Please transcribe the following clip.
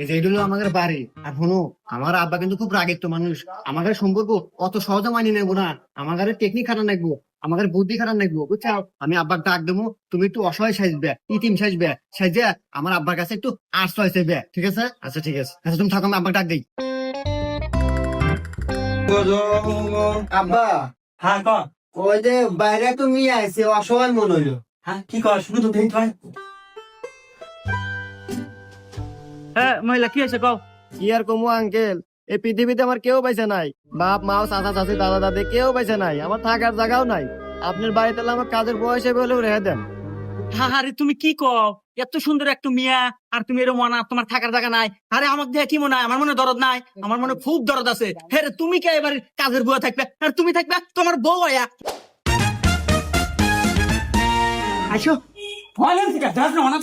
এই যে এটা হলো আমাদের বাড়ি। আর শোনো, আমার আব্বা কিন্তু খুব রাগের তো মানুষ। আমাদের সম্পর্ক অত সহজে মানি নেবো না। আমাদের টেকনিক খারাপ নাকবো, আমাদের বুদ্ধি খারাপ নাকবো, বুঝছো? আমি আব্বার ডাক দেবো, তুমি একটু অসহায় সাজবে, ইতিম সাজবে, সাজে আমার আব্বার কাছে একটু আশ্রয় চাইবে, ঠিক আছে? আচ্ছা ঠিক আছে, আচ্ছা তুমি থাকো, আমি আব্বার ডাক দিই। আব্বা, হ্যাঁ ক ওই যে বাইরে তুমি আইছে, অসহায় মনে হইলো। হ্যাঁ কি কর শুধু তো দেখতে হয়। হ্যাঁ মহিলা কি হয়েছে কও। কি আর কমু আঙ্কেল, এই পৃথিবীতে আমার কেউ পাইছে নাই। বাপ মাও চাচা চাচি দাদা দাদি কেউ পাইছে নাই, আমার থাকার জায়গাও নাই। আপনার বাড়িতে এলে আমার কাজের বয়স হলেও রেখে দেন। আরে তুমি কি কও, এত সুন্দর একটা মিয়া আর তুমি এরকম মনে তোমার থাকার জায়গা নাই। আরে আমার দেহে কি মনে হয়, আমার মনে দরদ নাই, আমার মনে খুব দরদ আছে। হ্যাঁ রে, তুমি কে এবার কাজের বুয়া থাকবে আর তুমি থাকবে তোমার বউ আয়া আইসো।